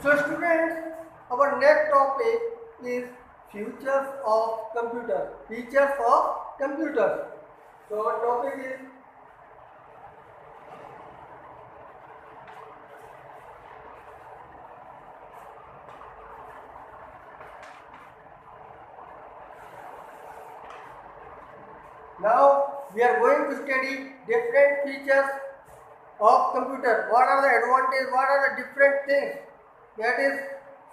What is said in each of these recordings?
So students, our next topic is features of computer. Features of computers. So our topic is now we are going to study different features of computer. What are the advantages? What are the different things that is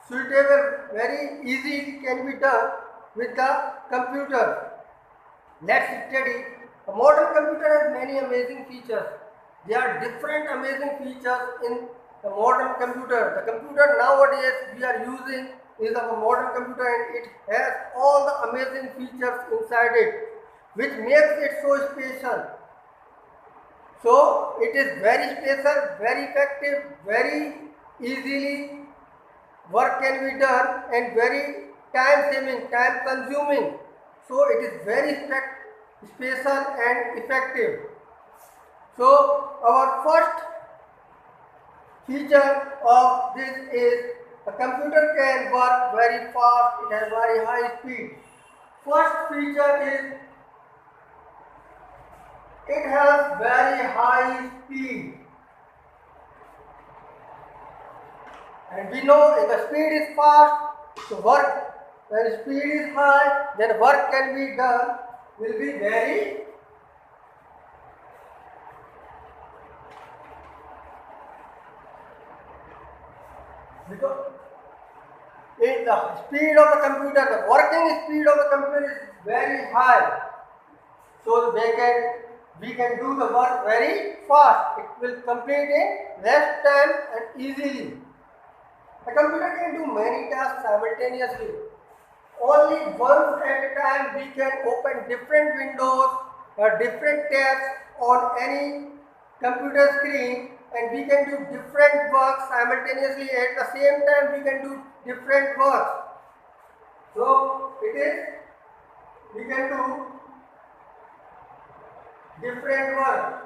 suitable, very easy can be done with the computer. Let's study. A modern computer has many amazing features. There are different amazing features in the modern computer. The computer nowadays we are using is a modern computer and it has all the amazing features inside it, which makes it so special. So it is very special, very effective, very easily work can be done and very time saving, time consuming. So it is very special and effective. So our first feature of this is a computer can work very fast, it has very high speed. First feature is it has very high speed. And we know if the speed is fast, so work, when speed is high, then work can be done, will be very because if the speed of the computer, the working speed of the computer is very high, so we can do the work very fast. It will complete in less time and easily. The computer can do many tasks simultaneously. Only once at a time we can open different windows or different tabs on any computer screen and we can do different work simultaneously. At the same time we can do different work. So we can do different work.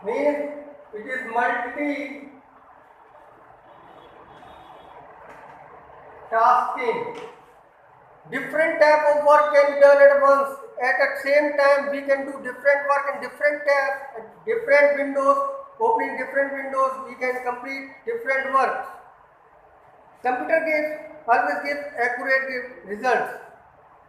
Means it is multi-tasking. Different type of work can be done at once. At the same time, we can do different work in different tabs, at different windows, opening different windows, we can complete different work. Computer always gives accurate results.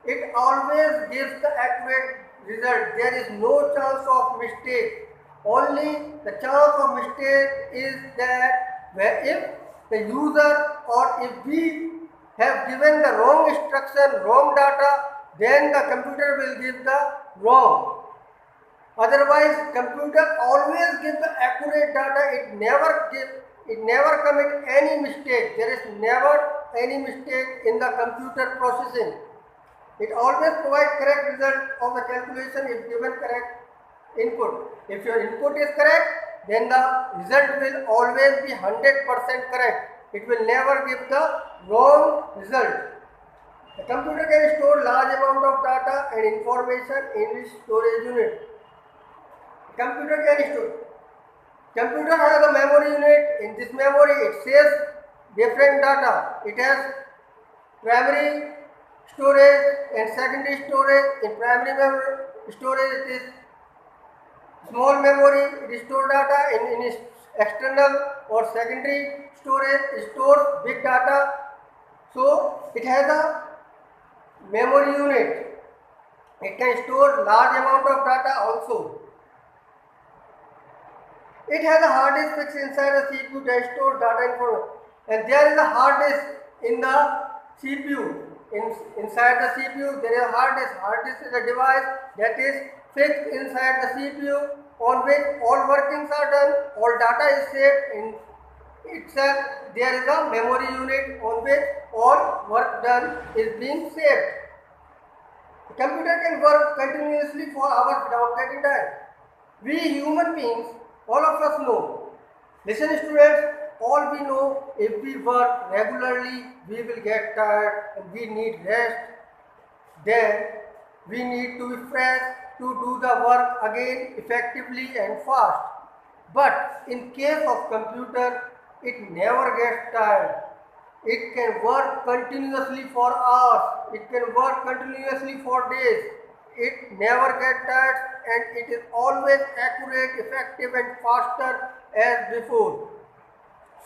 It always gives the accurate result. There is no chance of mistake. Only the chance of mistake is that where if the user or if we have given the wrong instruction, wrong data, then the computer will give the wrong. Otherwise, computer always gives the accurate data. It never commit any mistake. There is never any mistake in the computer processing. It always provides correct result of the calculation if given correct input. If your input is correct, then the result will always be 100% correct. It will never give the wrong result. The computer can store large amount of data and information in its storage unit. Computer can store. Computer has a memory unit. In this memory, it saves different data. It has primary storage and secondary storage. In primary memory storage, it is small memory. It stores data. In its external or secondary storage, it stores big data. So it has a memory unit. It can store large amount of data also. It has a hard disk fixed inside the CPU that stores data information. And there is a hard disk in the CPU. Inside the CPU there is a hard disk. Hard disk is a device that is fixed inside the CPU on which all workings are done, all data is saved in itself. There is a memory unit on which all work done is being saved. The computer can work continuously for hours without getting tired. We human beings, all of us know. Listen students, all we know, if we work regularly, we will get tired and we need rest. Then we need to be fresh to do the work again effectively and fast. But in case of computer, it never gets tired. It can work continuously for hours. It can work continuously for days. It never gets tired and it is always accurate, effective and faster as before.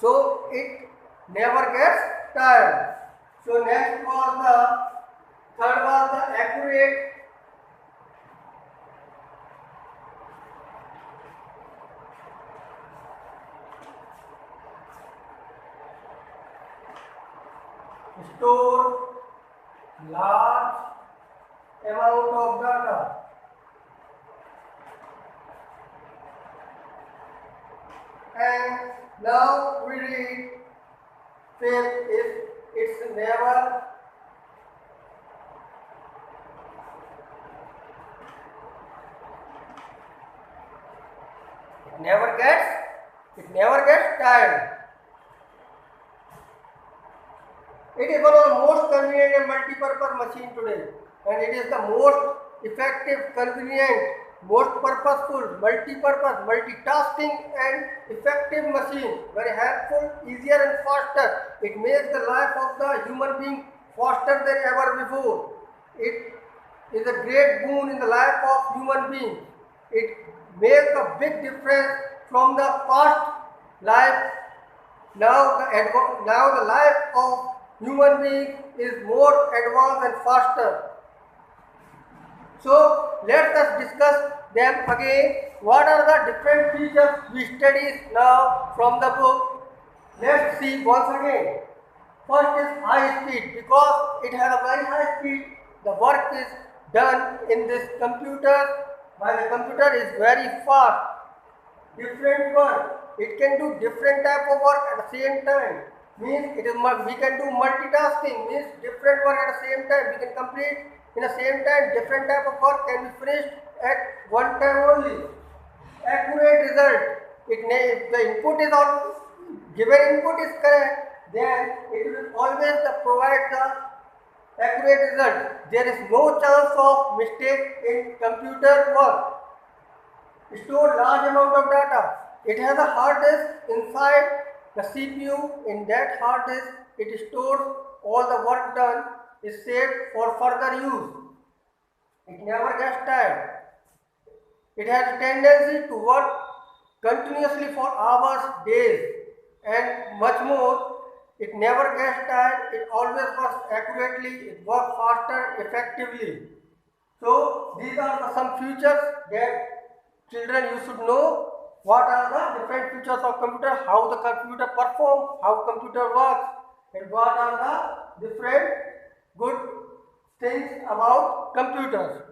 So it never gets tired. So next was the third was the accurate store large amount of data. And now we read fifth is it's never gets tired. It is one of the most convenient and multi-purpose machine today, and it is the most effective, convenient, most purposeful, multi-purpose, multitasking and effective machine. Very helpful, easier and faster. It makes the life of the human being faster than ever before. It is a great boon in the life of human beings. It makes a big difference from the past life. Now the life of human being is more advanced and faster. So let us discuss them again. What are the different features we study now from the book? Let's see once again. First is high speed. Because it has a very high speed, the work is done in this computer by the computer is very fast. Different work. It can do different type of work at the same time. Means we can do multitasking. Means different work at the same time. We can complete in the same time. Different type of work can be finished at one time only. Accurate result. If the input is all given input is correct, then it will always provide the accurate result. There is no chance of mistake in computer work. Store large amount of data. It has a hard disk inside the CPU. In that hard disk, it stores all the work done is saved for further use. It never gets tired. It has a tendency to work continuously for hours, days, and much more. It never gets tired. It always works accurately. It works faster, effectively. So these are some features that children you should know. What are the different features of computer, how the computer performs, how computer works, and what are the different good things about computers.